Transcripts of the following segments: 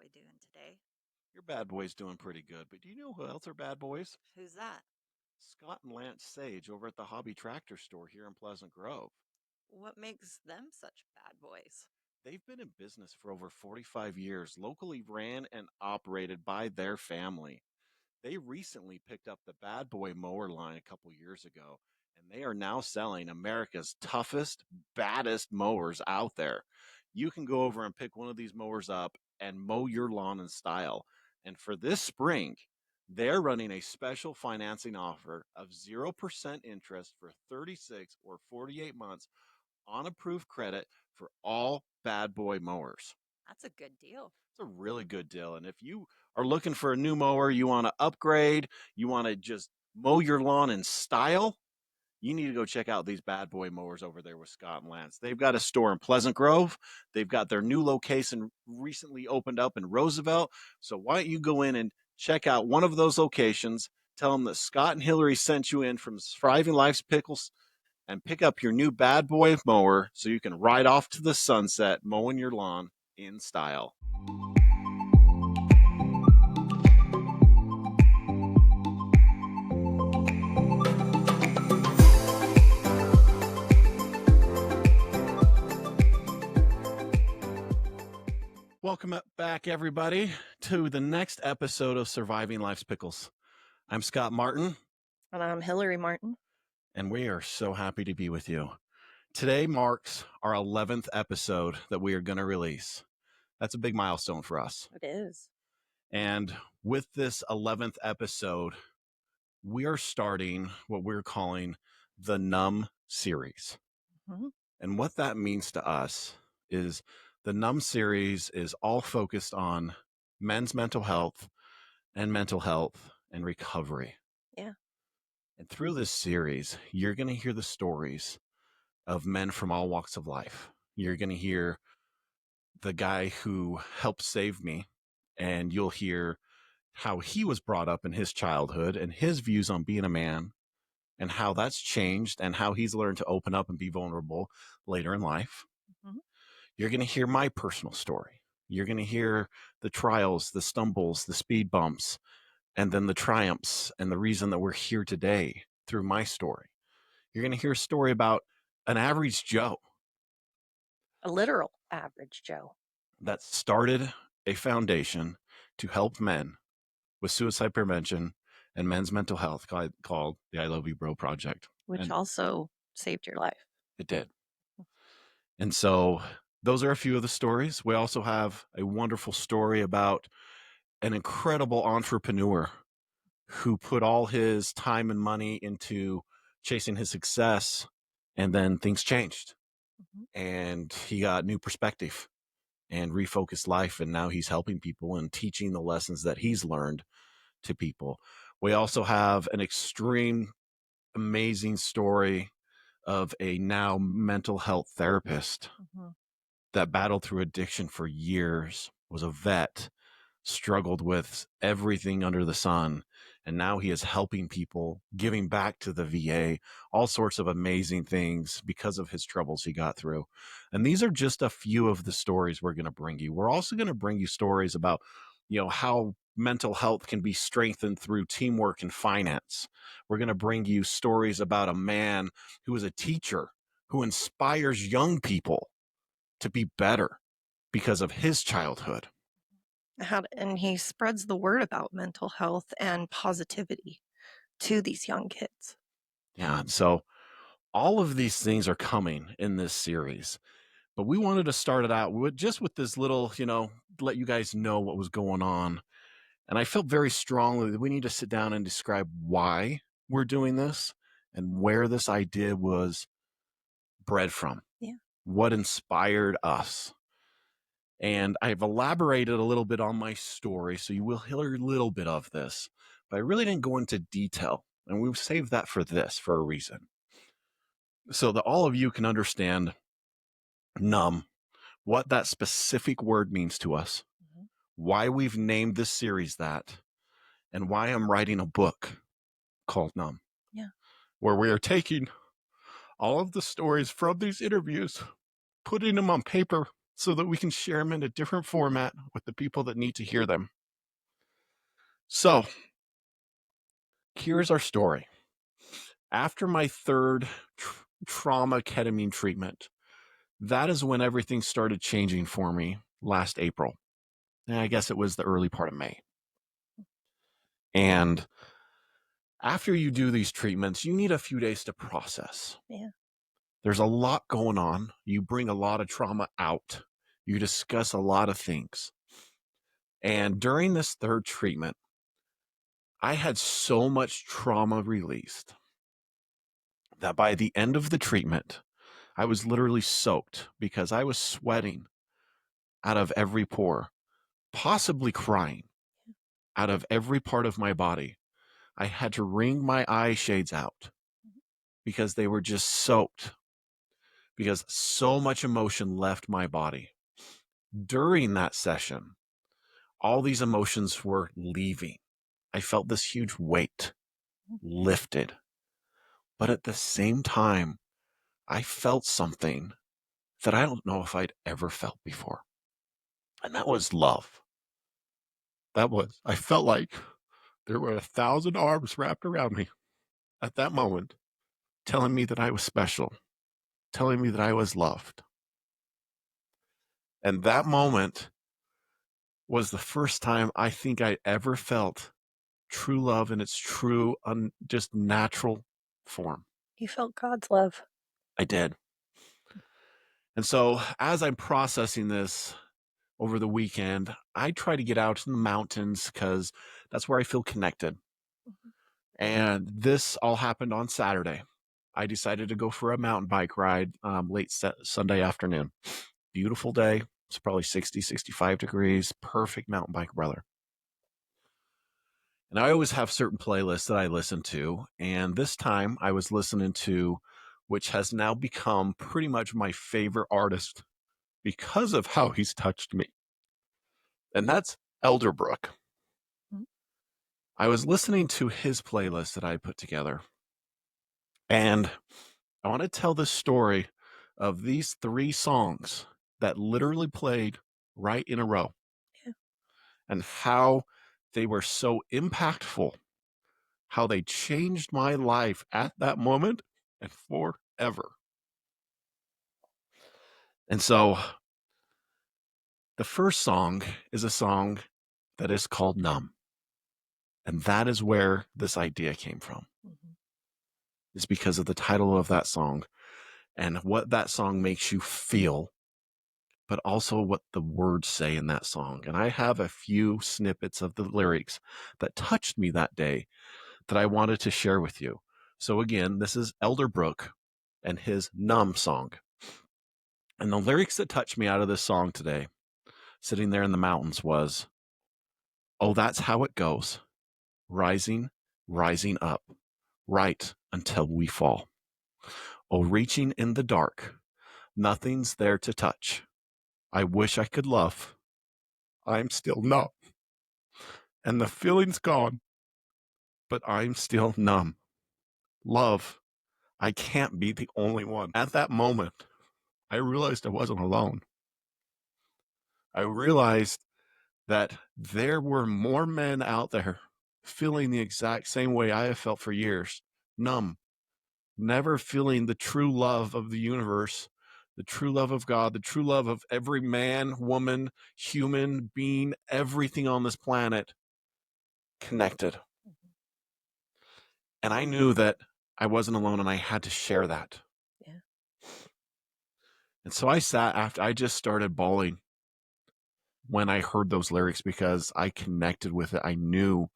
boy doing today? Your bad boy's doing pretty good, but do you know who else are bad boys? Who's that? Scott and Lance Sage over at the Hobby Tractor Store here in Pleasant Grove. What makes them such bad boys? They've been in business for over 45 years, locally ran and operated by their family. They recently picked up the Bad Boy mower line a couple years ago, and they are now selling America's toughest, baddest mowers out there. You can go over and pick one of these mowers up and mow your lawn in style. And for this spring, they're running a special financing offer of 0% interest for 36 or 48 months on approved credit for all Bad Boy mowers. That's a good deal. It's a really good deal. And if you are looking for a new mower, you want to upgrade, you want to just mow your lawn in style, you need to go check out these Bad Boy mowers over there with Scott and Lance. They've got a store in Pleasant Grove. They've got their new location recently opened up in Roosevelt. So why don't you go in and check out one of those locations? Tell them that Scott and Hillary sent you in from Thriving Life's Pickles and pick up your new Bad Boy mower so you can ride off to the sunset mowing your lawn in style. Welcome back, everybody, to the next episode of Surviving Life's Pickles. I'm Scott Martin. And I'm Hillary Martin. And we are so happy to be with you. Today marks our 11th episode that we are going to release. That's a big milestone for us. It is. And with this 11th episode, we are starting what we're calling the Numb Series. Mm-hmm. And what that means to us is the Numb Series is all focused on men's mental health and recovery. Yeah. And through this series, you're going to hear the stories of men from all walks of life. You're going to hear the guy who helped save me, and you'll hear how he was brought up in his childhood and his views on being a man and how that's changed and how he's learned to open up and be vulnerable later in life. Mm-hmm. You're going to hear my personal story. You're going to hear the trials, the stumbles, the speed bumps, and then the triumphs and the reason that we're here today through my story. You're going to hear a story about an average Joe. A literal average Joe. That started a foundation to help men with suicide prevention and men's mental health called the I Love You Bro Project. Which and also saved your life. It did. And so those are a few of the stories. We also have a wonderful story about an incredible entrepreneur who put all his time and money into chasing his success, and then things changed. Mm-hmm. And he got new perspective and refocused life, and now he's helping people and teaching the lessons that he's learned to people. We also have an extreme, amazing story of a now mental health therapist that battled through addiction for years, was a vet, struggled with everything under the sun, and now he is helping people, giving back to the VA, all sorts of amazing things because of his troubles he got through. And these are just a few of the stories we're going to bring you. We're also going to bring you stories about, how mental health can be strengthened through teamwork and finance. We're going to bring you stories about a man who is a teacher who inspires young people to be better because of his childhood. And he spreads the word about mental health and positivity to these young kids. Yeah, so all of these things are coming in this series, but we wanted to start it out with this little, let you guys know what was going on. And I felt very strongly that we need to sit down and describe why we're doing this and where this idea was bred from. Yeah. What inspired us. And I've elaborated a little bit on my story, so you will hear a little bit of this, but I really didn't go into detail, and we've saved that for a reason. So that all of you can understand numb, what that specific word means to us, why we've named this series that, and why I'm writing a book called Numb. Yeah. Where we are taking all of the stories from these interviews, putting them on paper so that we can share them in a different format with the people that need to hear them. So here's our story. After my third trauma ketamine treatment, that is when everything started changing for me last April. And I guess it was the early part of May. And after you do these treatments, you need a few days to process. Yeah. There's a lot going on. You bring a lot of trauma out. You discuss a lot of things. And during this third treatment, I had so much trauma released that by the end of the treatment, I was literally soaked because I was sweating out of every pore, possibly crying out of every part of my body. I had to wring my eye shades out because they were just soaked, because so much emotion left my body. During that session, all these emotions were leaving. I felt this huge weight lifted. But at the same time, I felt something that I don't know if I'd ever felt before. And that was love. I felt like there were 1,000 arms wrapped around me at that moment, telling me that I was special, telling me that I was loved. And that moment was the first time I think I ever felt true love in its true, just natural form. You felt God's love. I did. And so as I'm processing this over the weekend, I try to get out in the mountains because that's where I feel connected. And this all happened on Saturday. I decided to go for a mountain bike ride late Sunday afternoon. Beautiful day. It's probably 60, 65 degrees. Perfect mountain bike weather. And I always have certain playlists that I listen to. And this time I was listening to, which has now become pretty much my favorite artist because of how he's touched me. And that's Elderbrook. Mm. I was listening to his playlist that I put together. And I want to tell the story of these 3 songs that literally played right in a row. Yeah. And how they were so impactful, how they changed my life at that moment and forever. And so the first song is a song that is called Numb. And that is where this idea came from. Mm-hmm. Is because of the title of that song and what that song makes you feel, but also what the words say in that song. And I have a few snippets of the lyrics that touched me that day that I wanted to share with you. So again, this is Elderbrook and his Numb song. And the lyrics that touched me out of this song today, sitting there in the mountains, was, "Oh, that's how it goes. Rising, rising up, right until we fall. Oh, reaching in the dark, nothing's there to touch. I wish I could love. I'm still numb. And the feeling's gone, but I'm still numb. Love, I can't be the only one." At that moment, I realized I wasn't alone. I realized that there were more men out there feeling the exact same way I have felt for years, numb, never feeling the true love of the universe, the true love of God, the true love of every man, woman, human being, everything on this planet connected. And I knew that I wasn't alone and I had to share that. Yeah. And so I sat after I just started bawling when I heard those lyrics because I connected with it. I knew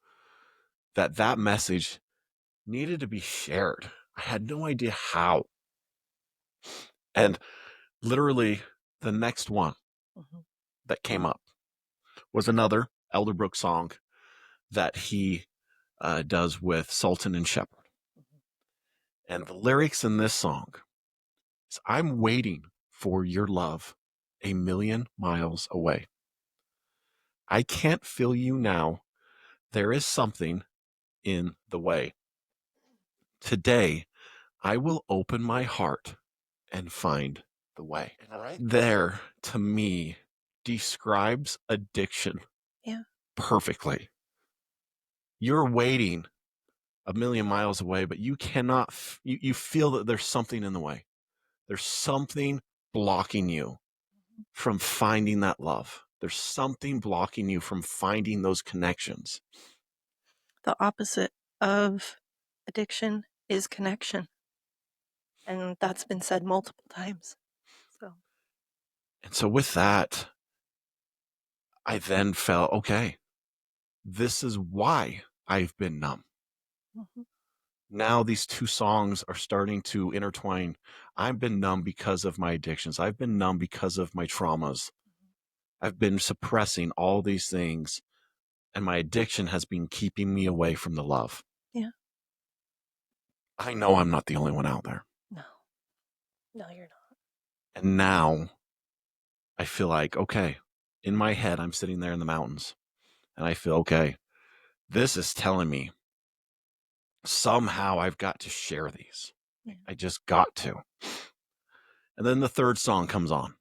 that that message needed to be shared. I had no idea how. And literally the next one Mm-hmm. that came up was another Elderbrook song that he does with Sultan and Shepherd. And the lyrics in this song is, "I'm waiting for your love 1,000,000 miles away. I can't feel you now. There is something in the way. Today, I will open my heart and find the way. And right there, to me, describes addiction Yeah. perfectly. You're waiting a million miles away, but you cannot, you feel that there's something in the way. There's something blocking you from finding that love. There's something blocking you from finding those connections. The opposite of addiction is connection. And that's been said multiple times. So, And so with that, I then felt, okay, this is why I've been numb. mhm, Now these two songs are starting to intertwine. I've been numb because of my addictions. I've been numb because of my traumas. I've been suppressing all these things, and my addiction has been keeping me away from the love. yeah. I know I'm not the only one out there. No. No, you're not. And now I feel like, okay, in my head, I'm sitting there in the mountains, and I feel, okay, this is telling me somehow I've got to share these. Yeah. I just got to. And then the third song comes on.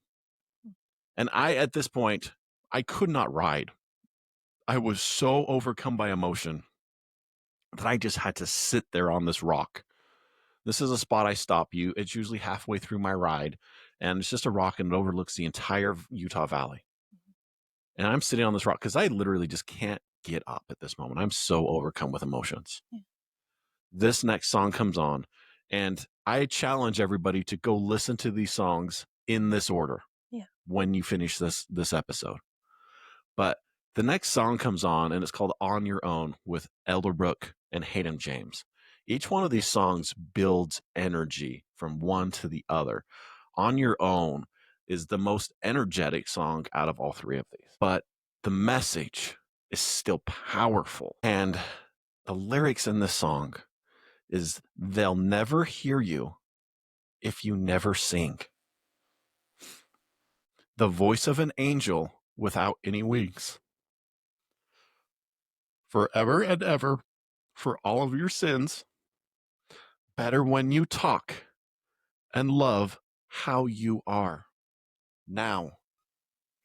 And at this point, I could not ride. I was so overcome by emotion that I just had to sit there on this rock. This is a spot I stop you. It's usually halfway through my ride, and it's just a rock and it overlooks the entire Utah Valley. And I'm sitting on this rock because I literally just can't get up at this moment. I'm so overcome with emotions. Yeah. This next song comes on, and I challenge everybody to go listen to these songs in this order Yeah. when you finish this episode. But the next song comes on, and it's called On Your Own with Elderbrook and Hayden James. Each one of these songs builds energy from one to the other. On Your Own is the most energetic song out of all three of these, but the message is still powerful. And the lyrics in this song is, they'll never hear you if you never sing. The voice of an angel without any wings. Forever and ever, for all of your sins. Better when you talk and love how you are. Now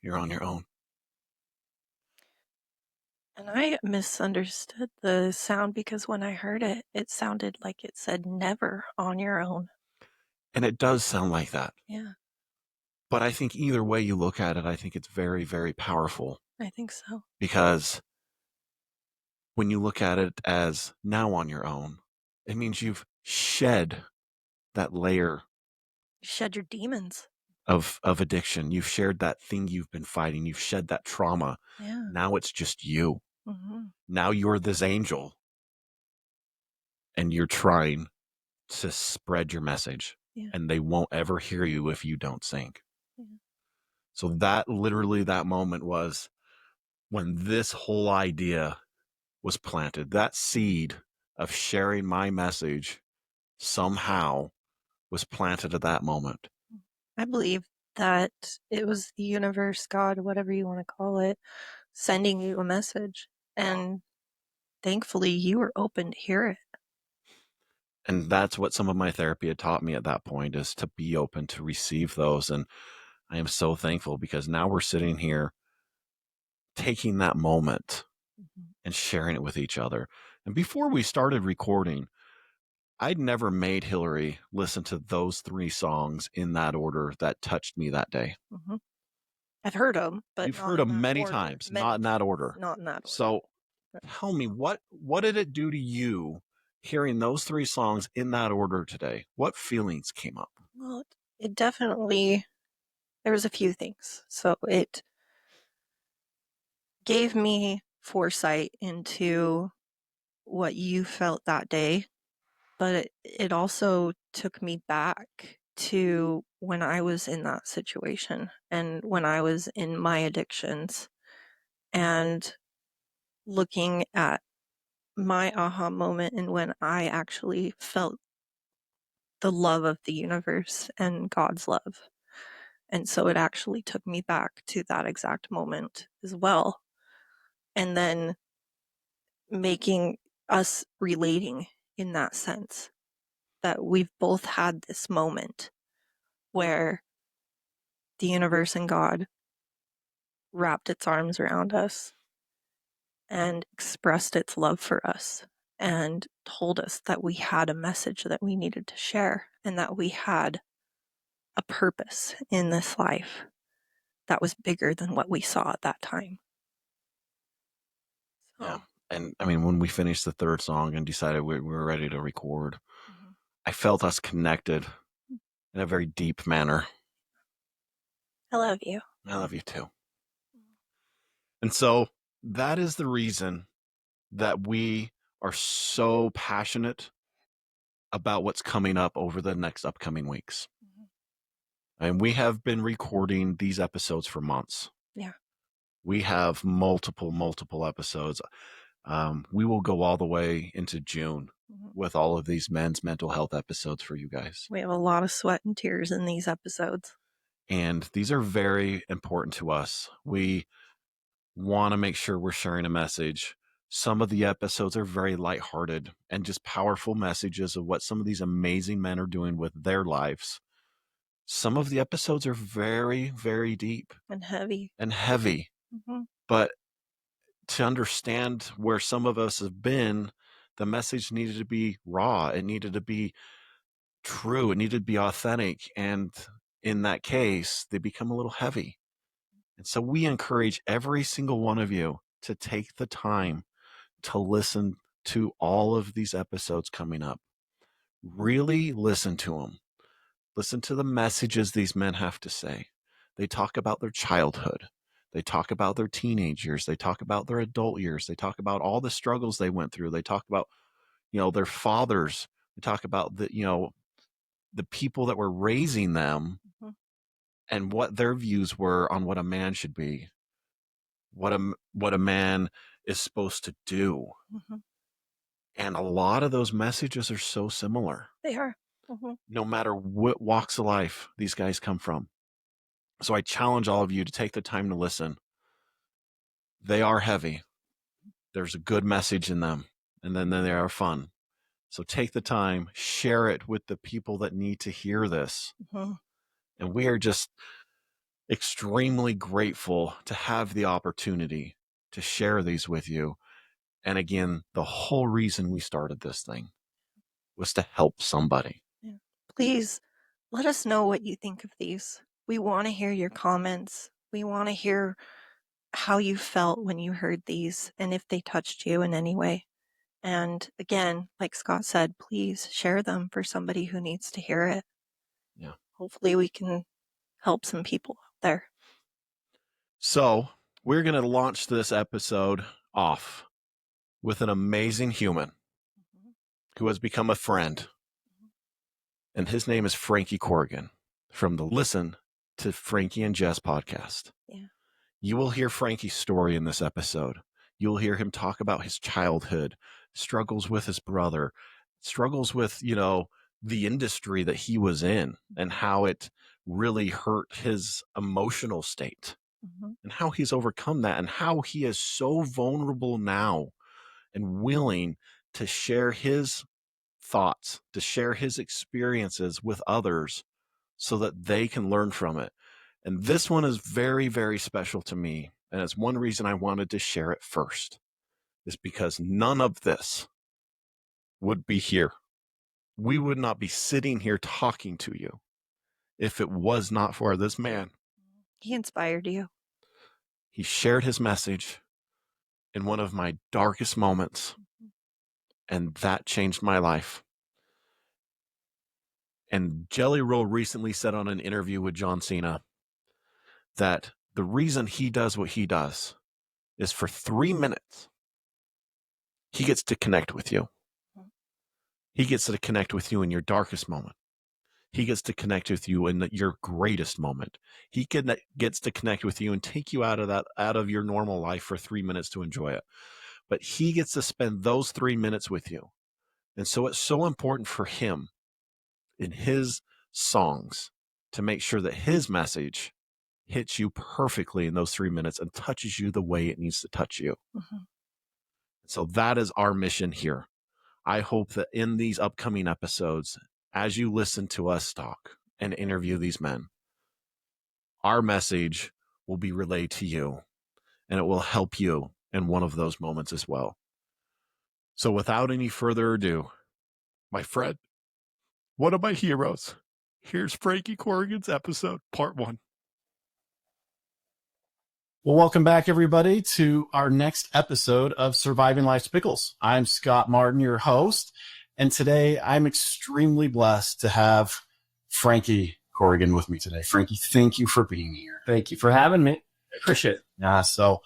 you're on your own. And I misunderstood the sound because when I heard it, it sounded like it said never on your own. And it does sound like that. Yeah, But I think either way you look at it, I think it's very, very powerful, I think so. because when you look at it as now on your own, it means you've shed that layer You shed your demons. of addiction. You've shared that thing you've been fighting. You've shed that trauma. Yeah. Now it's just you. Mm-hmm. Now you're this angel, and you're trying to spread your message, Yeah. and they won't ever hear you if you don't sing. Yeah. So that literally, that moment was when this whole idea was planted. That seed of sharing my message somehow was planted at that moment. I believe that it was the universe, God, whatever you want to call it, sending you a message. And thankfully, you were open to hear it. And that's what some of my therapy had taught me at that point, is to be open to receive those. And I am so thankful, because now we're sitting here taking that moment Mm-hmm. and sharing it with each other. And before we started recording, I'd never made Hillary listen to those three songs in that order that touched me that day. Mm-hmm. I've heard them, but You've not heard in them that many order. times, Many not in that times, order. not in that order. So tell me, what did it do to you hearing those three songs in that order today? What feelings came up? Well, it definitely, there was a few things. So it gave me foresight into what you felt that day, but it also took me back to when I was in that situation and when I was in my addictions, and looking at my aha moment and when I actually felt the love of the universe and God's love. And so it actually took me back to that exact moment as well. And then making us relating in that sense, that we've both had this moment where the universe and God wrapped its arms around us and expressed its love for us and told us that we had a message that we needed to share and that we had a purpose in this life that was bigger than what we saw at that time. So, Yeah. And I mean, when we finished the third song and decided we were ready to record, mhm. I felt us connected in a very deep manner. I love you. I love you too. And so that is the reason that we are so passionate about what's coming up over the next upcoming weeks. Mhm. And we have been recording these episodes for months. Yeah. We have multiple episodes. We will go all the way into June Mhm. with all of these men's mental health episodes for you guys. We have a lot of sweat and tears in these episodes. And these are very important to us. We want to make sure we're sharing a message. Some of the episodes are very lighthearted and just powerful messages of what some of these amazing men are doing with their lives. Some of the episodes are very, very deep And heavy. and heavy. Mhm. But to understand where some of us have been, the message needed to be raw. It needed to be true. It needed to be authentic. And in that case, they become a little heavy. And so we encourage every single one of you to take the time to listen to all of these episodes coming up. Really listen to them. Listen to the messages these men have to say. They talk about their childhood. They talk about their teenage years. They talk about their adult years. They talk about all the struggles they went through. They talk about, their fathers. They talk about the people that were raising them Mhm. and what their views were on what a man should be, what a man is supposed to do. Mhm. And a lot of those messages are so similar. They are. Mhm. No matter what walks of life these guys come from. So I challenge all of you to take the time to listen. They are heavy. There's a good message in them, and then they are fun. So take the time, share it with the people that need to hear this. Mhm. And we are just extremely grateful to have the opportunity to share these with you. And again, the whole reason we started this thing was to help somebody. Yeah. Please let us know what you think of these. We want to hear your comments. We want to hear how you felt when you heard these and if they touched you in any way. And again, like Scott said, please share them for somebody who needs to hear it. Yeah. Hopefully we can help some people out there. So we're going to launch this episode off with an amazing human Mhm. who has become a friend. And his name is Frankie Corrigan from the Listen to Frankie and Jess podcast. Yeah. You will hear Frankie's story in this episode. You'll hear him talk about his childhood, struggles with his brother, struggles with, the industry that he was in and how it really hurt his emotional state Mhm. and how he's overcome that and how he is so vulnerable now and willing to share his thoughts, to share his experiences with others so that they can learn from it. And this one is very, very special to me. And it's one reason I wanted to share it first, is because none of this would be here. We would not be sitting here talking to you if it was not for this man. He inspired you. He shared his message in one of my darkest moments, Mhm. and that changed my life. And Jelly Roll recently said on an interview with John Cena that the reason he does what he does is for 3 minutes, he gets to connect with you. Mhm. He gets to connect with you in your darkest moment. He gets to connect with you in your greatest moment. Gets to connect with you and take you out of your normal life for 3 minutes to enjoy it. But he gets to spend those 3 minutes with you. And so it's so important for him in his songs to make sure that his message hits you perfectly in those 3 minutes and touches you the way it needs to touch you. Mhm. So that is our mission here. I hope that in these upcoming episodes, as you listen to us talk and interview these men, our message will be relayed to you, and it will help you in one of those moments as well. So without any further ado, my friend, one of my heroes, here's Frankie Corrigan's episode, part 1. Well, welcome back, everybody, to our next episode of Surviving Life's Pickles. I'm Scott Martin, your host, and today I'm extremely blessed to have Frankie Corrigan with me today. Frankie, thank you for being here. Thank you for having me. Appreciate it. Yeah, so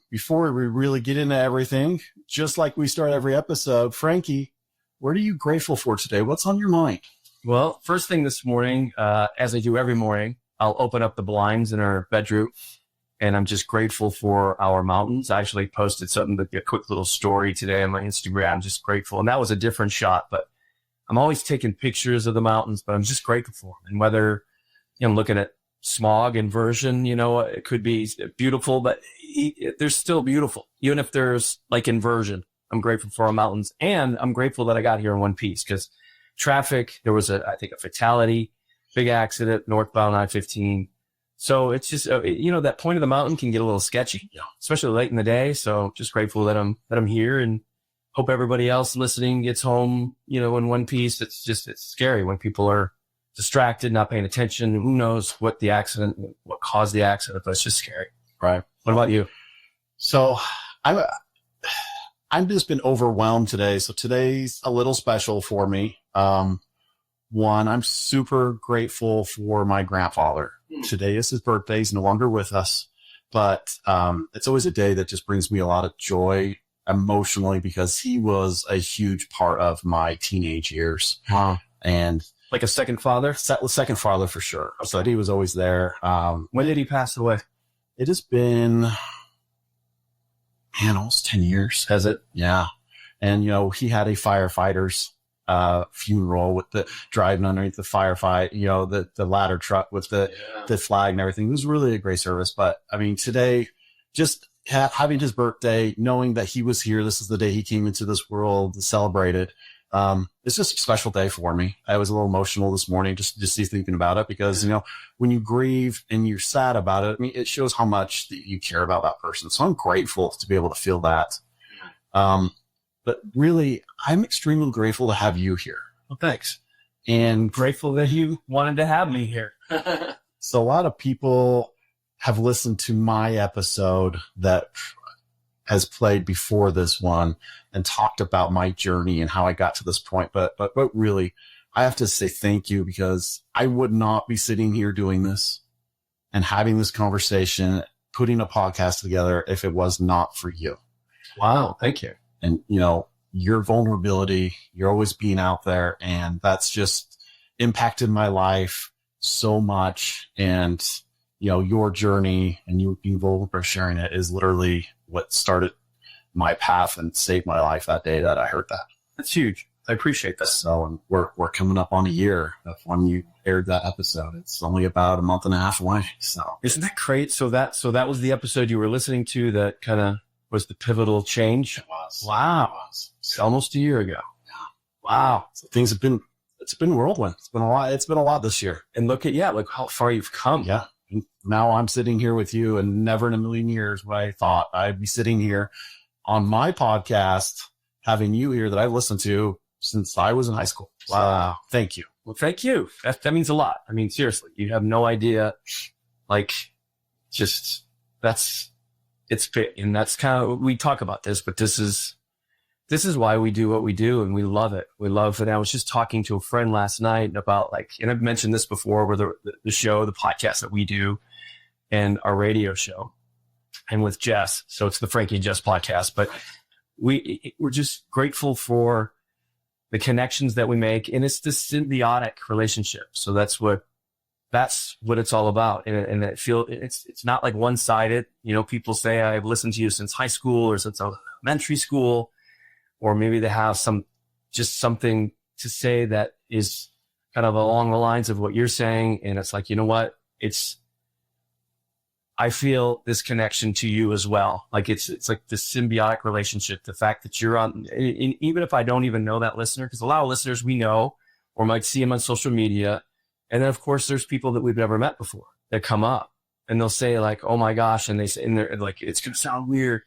before we really get into everything, just like we start every episode, Frankie, what are you grateful for today? What's on your mind? Well, first thing this morning, as I do every morning, I'll open up the blinds in our bedroom, and I'm just grateful for our mountains. I actually posted something, a quick little story today on my Instagram. I'm just grateful. And that was a different shot, but I'm always taking pictures of the mountains, but I'm just grateful for them. And whether, I'm looking at smog inversion, it could be beautiful, but they're still beautiful. Even if there's like inversion, I'm grateful for our mountains. And I'm grateful that I got here in one piece because traffic, there was I think a fatality, big accident, northbound I-15. So it's just, that point of the mountain can get a little sketchy, especially late in the day. So just grateful that I'm here, and hope everybody else listening gets home, in one piece. It's scary when people are distracted, not paying attention. Who knows what caused the accident, but it's just scary. Right. What about you? So I've just been overwhelmed today. So today's a little special for me. One, I'm super grateful for my grandfather. Today is his birthday. He's no longer with us, but it's always a day that just brings me a lot of joy emotionally because he was a huge part of my teenage years. Wow. And like a second father? Second father for sure. So he was always there. When did he pass away? It has been, almost 10 years. Has it? Yeah. And, he had a firefighter's funeral with the driving underneath the firefight, the ladder truck with the flag and everything. It was really a great service. But I mean, today, just having his birthday, knowing that he was here, this is the day he came into this world to celebrate it. It's just a special day for me. I was a little emotional this morning, just thinking about it because, when you grieve and you're sad about it, I mean, it shows how much that you care about that person. So I'm grateful to be able to feel that. But really, I'm extremely grateful to have you here. Well, thanks. And Grateful that you wanted to have me here. so a lot of people have listened to my episode that has played before this one and talked about my journey and how I got to this point. But really, I have to say thank you because I would not be sitting here doing this and having this conversation, putting a podcast together if it was not for you. Wow. Thank you. And, your vulnerability, you're always being out there, and that's just impacted my life so much. And, your journey and you being vulnerable for sharing it is literally what started my path and saved my life that day that I heard that. That's huge. I appreciate that. So and we're coming up on a year of when you aired that episode. It's only about a month and a half away. So isn't that great? So that was the episode you were listening to that kind of was the pivotal change. it was. Wow. It was. It's almost a year ago. Yeah. Wow. So it's been whirlwind. It's been a lot. It's been a lot this year. And look how far you've come. Yeah. And now I'm sitting here with you, and never in a million years would I thought I'd be sitting here on my podcast, having you here that I've listened to since I was in high school. Wow. Thank you. Well, thank you. That means a lot. I mean, seriously, you have no idea. And that's kind of, we talk about this, but this is why we do what we do, and we love it. We love it. I was just talking to a friend last night about and I've mentioned this before, where the show, the podcast that we do, and our radio show, and with Jess. So it's the Frankie and Jess podcast, but we're just grateful for the connections that we make, and it's this symbiotic relationship. So that's what it's all about. And it's not like one-sided. People say, I've listened to you since high school or since elementary school, or maybe they have something to say that is kind of along the lines of what you're saying. And it's like, you know what? I feel this connection to you as well. Like it's like this symbiotic relationship. The fact that you're on, and even if I don't even know that listener, because a lot of listeners we know or might see them on social media. And then of course there's people that we've never met before. that come up, and they'll say like, "Oh my gosh," and they say, and they're like, "It's gonna sound weird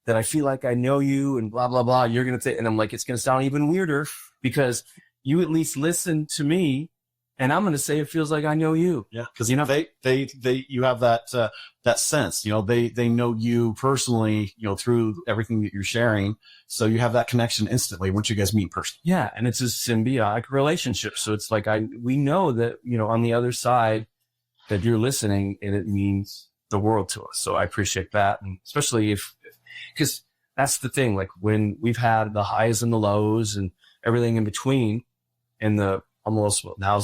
that I feel like I know you," and blah blah blah. You're gonna say, and I'm like, "It's gonna sound even weirder because you at least listen to me, and I'm gonna say it feels like I know you." Yeah, because you have that sense. They know you personally. Through everything that you're sharing, so you have that connection instantly once you guys meet personally. Yeah, and it's a symbiotic relationship. So it's like we know that on the other side that you're listening, and it means the world to us. So I appreciate that, and especially because that's the thing. Like when we've had the highs and the lows and everything in between, and now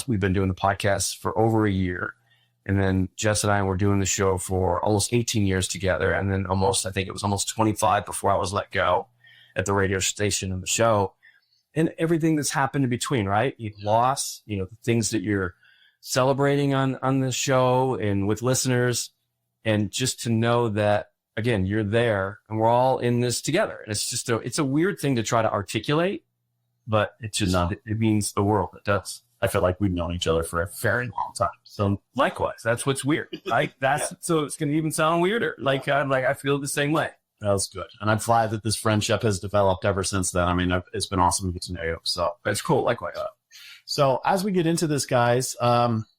we've been doing the podcast for over a year. And then Jess and I were doing the show for almost 18 years together. And then I think it was almost 25 before I was let go at the radio station and the show. And everything that's happened in between, right? Loss, the things that you're celebrating on the show and with listeners. And just to know that, again, you're there and we're all in this together. And it's a weird thing to try to articulate, but it means the world. It does. I feel like we've known each other for a very long time. So likewise, that's what's weird. So it's going to even sound weirder. I feel the same way. That's good. And I'm glad that this friendship has developed ever since then. I mean, it's been awesome to get to know you. So that's cool. Likewise. So as we get into this, guys,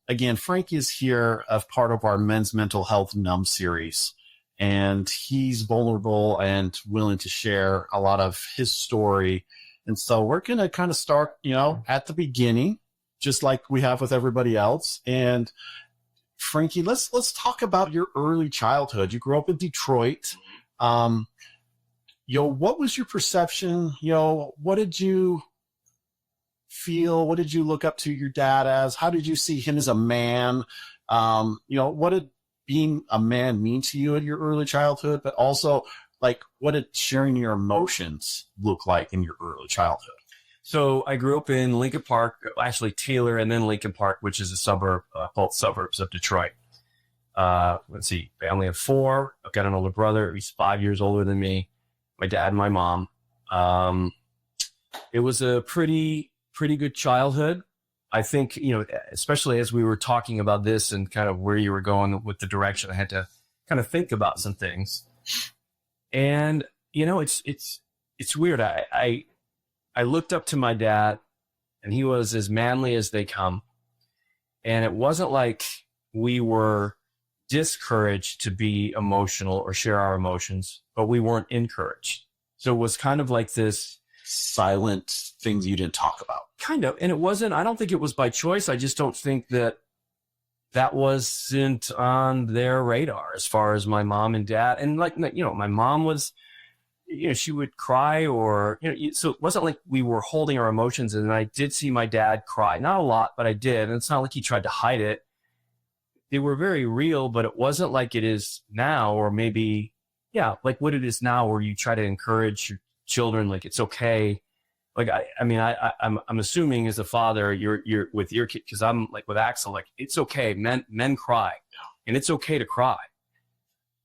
again, Frankie is here as part of our Men's Mental Health Numb Series. And he's vulnerable and willing to share a lot of his story. And so we're going to kind of start, at the beginning, just like we have with everybody else. And Frankie, let's talk about your early childhood. You grew up in Detroit. What was your perception? What did you feel? What did you look up to your dad as? How did you see him as a man? What did being a man mean to you in your early childhood? But also, what did sharing your emotions look like in your early childhood? So I grew up in Lincoln Park, actually Taylor and then Lincoln Park, which is a suburb, both suburbs of Detroit. Let's see, family of 4. I've got an older brother. He's 5 years older than me. My dad and my mom. It was a pretty good childhood. I think, especially as we were talking about this and kind of where you were going with the direction, I had to kind of think about some things. And, it's weird. I looked up to my dad, and he was as manly as they come. And it wasn't like we were discouraged to be emotional or share our emotions, but we weren't encouraged. So it was kind of like this silent things you didn't talk about. Kind of. And I don't think it was by choice. I just don't think that wasn't on their radar as far as my mom and dad. And my mom was, she would cry so it wasn't like we were holding our emotions. And I did see my dad cry, not a lot, but I did. And it's not like he tried to hide it. They were very real, but it wasn't like it is now, or maybe, like what it is now, where you try to encourage your children, like it's okay. Like, I'm assuming as a father, you're with your kid, because I'm like with Axel, like it's okay. Men cry, and it's okay to cry.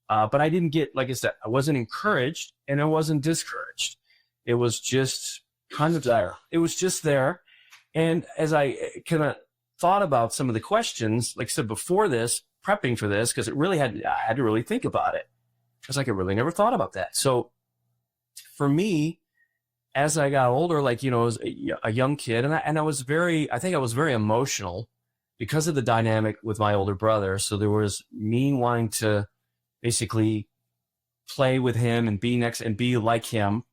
But I didn't get, like I said, I wasn't encouraged and I wasn't discouraged. It was just kind of there. It was just there. And as I kind of thought about some of the questions, like I said before this, prepping for this, because I had to really think about it. Because I really never thought about that. So for me, as I got older, as a young kid, and I was very emotional because of the dynamic with my older brother. So there was me wanting to basically play with him and be next and be like him.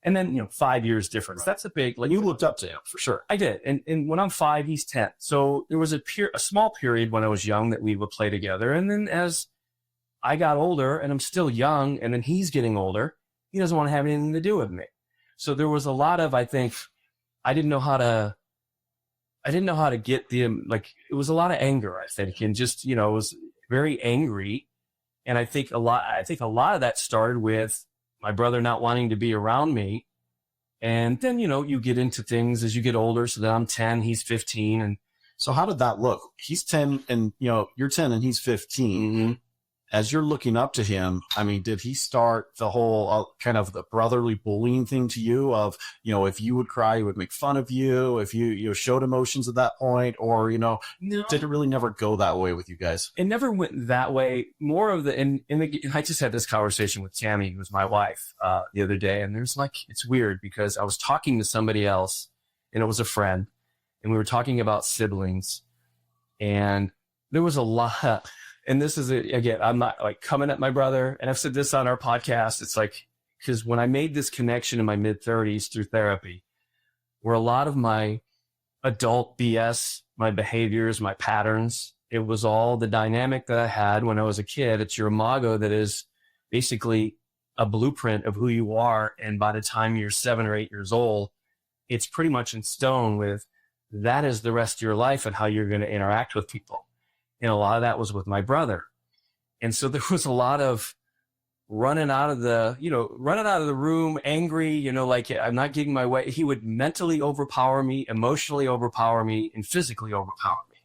And then, 5 years difference. That's a big, you looked up to him for sure. I did. And when I'm 5, he's 10. So there was a small period when I was young that we would play together. And then as I got older and I'm still young and then he's getting older, he doesn't want to have anything to do with me. So there was a lot of, I think, I didn't know how to get it was a lot of anger, I think. And just, it was very angry. And I think a lot of that started with my brother not wanting to be around me. And then, you get into things as you get older. So then I'm 10, he's 15. And so how did that look? He's 10 and, you're 10 and he's 15. Mm-hmm. as you're looking up to him, I mean, did he start the whole kind of the brotherly bullying thing to you of, you know, if you would cry, he would make fun of you, if you showed emotions at that point, or, you know, No. did it really never go that way with you guys? It never went that way. More of I just had this conversation with Tammy, who was my wife, the other day. And there's like, it's weird because I was talking to somebody else and it was a friend and we were talking about siblings and there was a lot. And this is, again, I'm not like coming at my brother. And I've said this on our podcast. It's like, because when I made this connection in my mid-30s through therapy, where a lot of my adult BS, my behaviors, my patterns, it was all the dynamic that I had when I was a kid. It's your imago that is basically a blueprint of who you are. And by the time you're 7 or 8 years old, it's pretty much in stone with that is the rest of your life and how you're going to interact with people. And a lot of that was with my brother. And so there was a lot of running out of the room, angry, like I'm not getting my way. He would mentally overpower me, emotionally overpower me, and physically overpower me.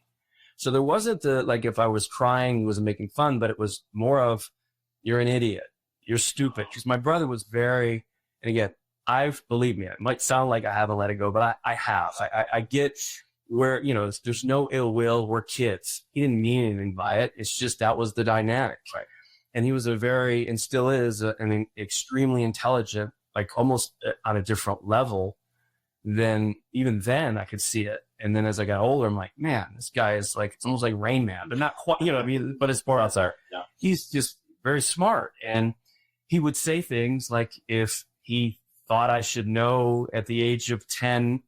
So there wasn't like if I was crying, he wasn't making fun, but it was more of, you're an idiot. You're stupid. Because my brother was very, and again, believe me, it might sound like I haven't let it go, but I have. I get where, there's no ill will. We're kids. He didn't mean anything by it. It's just that was the dynamic. Right. And he was and still is, an extremely intelligent, like almost on a different level than even then I could see it. And then as I got older, I'm like, man, this guy is like, it's almost like Rain Man, but not quite, but it's more outside. Yeah. He's just very smart. And he would say things like if he thought I should know at the age of 10,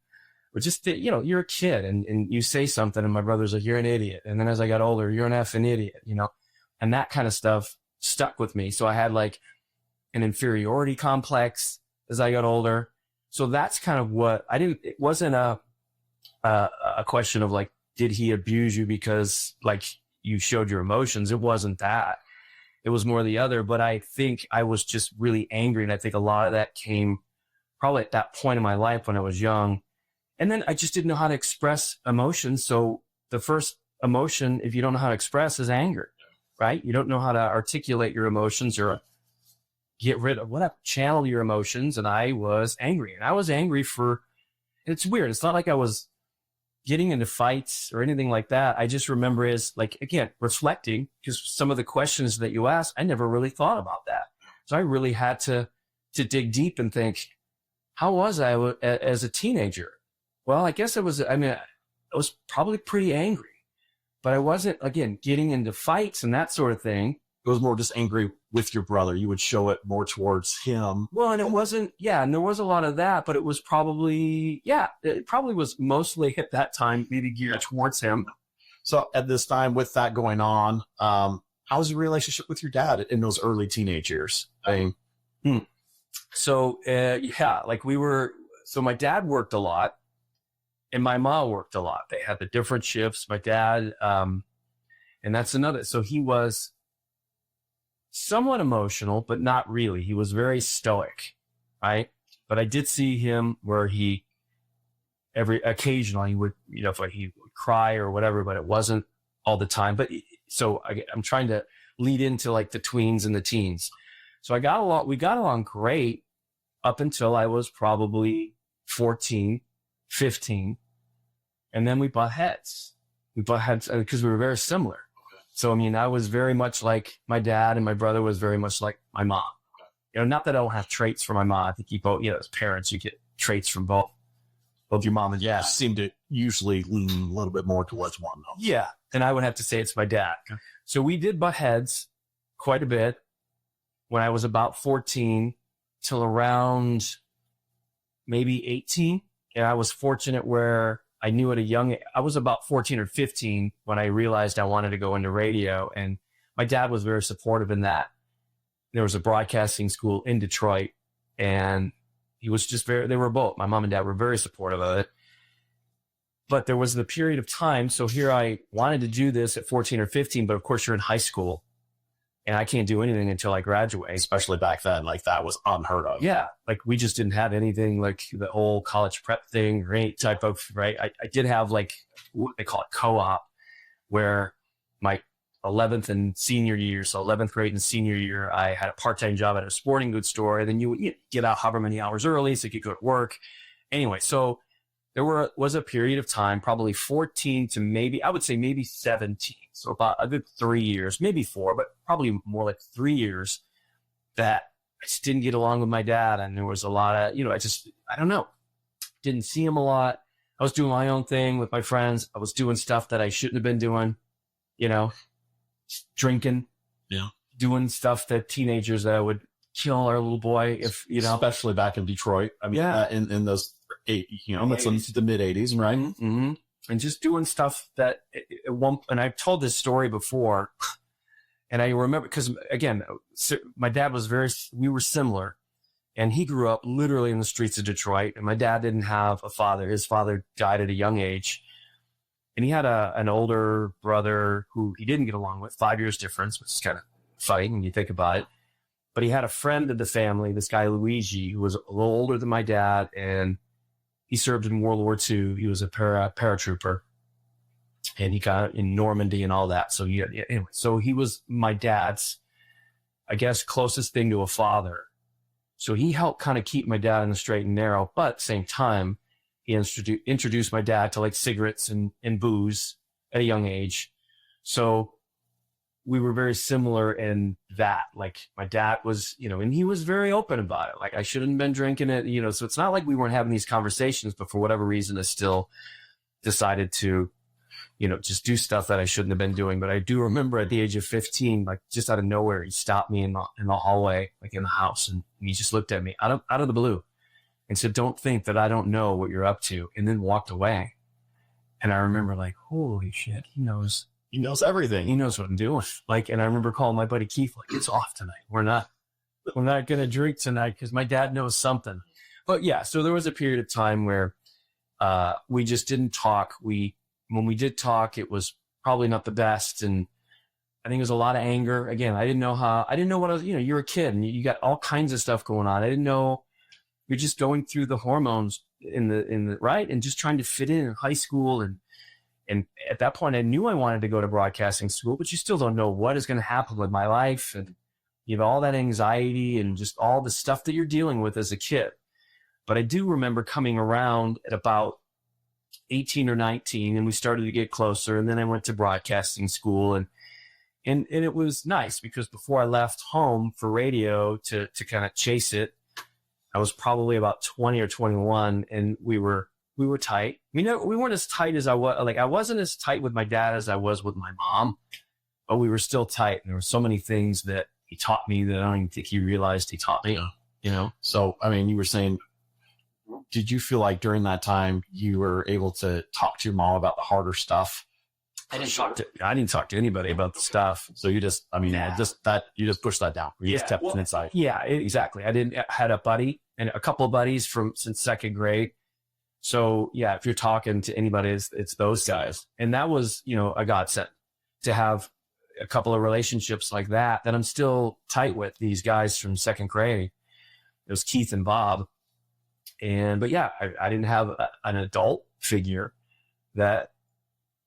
or just, you're a kid and you say something and my brother's like, you're an idiot. And then as I got older, you're an effing idiot, and that kind of stuff stuck with me. So I had like an inferiority complex as I got older. So that's kind of what it wasn't a question of like, did he abuse you because like you showed your emotions? It wasn't that. It was more the other, but I think I was just really angry. And I think a lot of that came probably at that point in my life when I was young. And then I just didn't know how to express emotions. So the first emotion, if you don't know how to express, is anger, right? You don't know how to articulate your emotions or get rid of whatever, channel your emotions. And I was angry, and I was angry it's weird. It's not like I was getting into fights or anything like that. I just remember is like, again, reflecting, because some of the questions that you asked, I never really thought about that. So I really had to dig deep and think, how was I as a teenager? Well, I guess I was probably pretty angry, but I wasn't, again, getting into fights and that sort of thing. It was more just angry with your brother. You would show it more towards him. Well, and it wasn't, and there was a lot of that, but it was probably, it probably was mostly at that time, maybe geared towards him. So at this time with that going on, how was your relationship with your dad in those early teenage years? So, so my dad worked a lot and my mom worked a lot. They had the different shifts. My dad, and that's another, so he was somewhat emotional, but not really. He was very stoic, right? But I did see him where occasionally he would, if he would cry or whatever, but it wasn't all the time. But so I'm trying to lead into like the tweens and the teens. So we got along great up until I was probably 14, 15. And then we butt heads. Because we were very similar. So, I was very much like my dad, and my brother was very much like my mom. Not that I don't have traits from my mom. I think you both, as parents, you get traits from both your mom and dad. Seem to usually lean a little bit more towards one, though. Yeah. And I would have to say it's my dad. Okay. So we did butt heads quite a bit when I was about 14 till around maybe 18. And I was fortunate where I knew I was about 14 or 15 when I realized I wanted to go into radio. And my dad was very supportive in that. There was a broadcasting school in Detroit, and he was just they were both, my mom and dad were very supportive of it. But there was the period of time. So here I wanted to do this at 14 or 15, but of course you're in high school and I can't do anything until I graduate. Especially back then, like that was unheard of. Yeah. Like we just didn't have anything like the whole college prep thing or any type of, right. I did have like what they call it co-op, where my 11th and senior year. So 11th grade and senior year, I had a part-time job at a sporting goods store. And then you would get out however many hours early so you could go to work. Anyway, so there was a period of time, probably 14 to maybe 17. So about a good 3 years, maybe 4, but probably more like 3 years that I just didn't get along with my dad. And there was a lot of, I don't know, didn't see him a lot. I was doing my own thing with my friends. I was doing stuff that I shouldn't have been doing, drinking, doing stuff that teenagers that would kill our little boy especially back in Detroit. I mean, in those that's the mid 80s, right? Mm-hmm. And just doing stuff that and I've told this story before, and I remember because again, my dad was we were similar, and he grew up literally in the streets of Detroit, and my dad didn't have a father. His father died at a young age. And he had an older brother who he didn't get along with, 5 years difference, which is kind of funny when you think about it. But he had a friend of the family, this guy Luigi, who was a little older than my dad, and he served in World War II. He was a paratrooper, and he got in Normandy and all that. So anyway, so he was my dad's, I guess, closest thing to a father. So he helped kind of keep my dad in the straight and narrow, but at the same time, he introduced my dad to like cigarettes and booze at a young age. So we were very similar in that. Like my dad was, and he was very open about it. Like I shouldn't have been drinking it, so it's not like we weren't having these conversations, but for whatever reason, I still decided to, just do stuff that I shouldn't have been doing. But I do remember at the age of 15, like just out of nowhere, he stopped me in the hallway, like in the house. And he just looked at me out of the blue and said, "Don't think that I don't know what you're up to," and then walked away. And I remember like, holy shit, he knows everything. He knows what I'm doing. Like, and I remember calling my buddy Keith, like, "It's off tonight. We're not going to drink tonight because my dad knows something." But yeah, so there was a period of time where we just didn't talk. When we did talk, it was probably not the best. And I think it was a lot of anger. Again, I didn't know what I was, you're a kid and you got all kinds of stuff going on. I didn't know. You're just going through the hormones in the right, and just trying to fit in high school. And at that point I knew I wanted to go to broadcasting school, but you still don't know what is going to happen with my life. And you have all that anxiety and just all the stuff that you're dealing with as a kid. But I do remember coming around at about 18 or 19, and we started to get closer. And then I went to broadcasting school, and it was nice because before I left home for radio to kind of chase it, I was probably about 20 or 21, and we were tight. We weren't as tight as I was. Like I wasn't as tight with my dad as I was with my mom, but we were still tight. And there were so many things that he taught me that I don't even think he realized he taught me. So I mean, you were saying, did you feel like during that time you were able to talk to your mom about the harder stuff? I didn't talk to anybody about the stuff. So you just, you just pushed that down. You just kept it inside. Yeah, exactly. I had a buddy and a couple of buddies since second grade. So yeah, if you're talking to anybody, it's those guys. And that was, a godsend to have a couple of relationships like that I'm still tight with, these guys from second grade. It was Keith and Bob. But yeah, I didn't have an adult figure that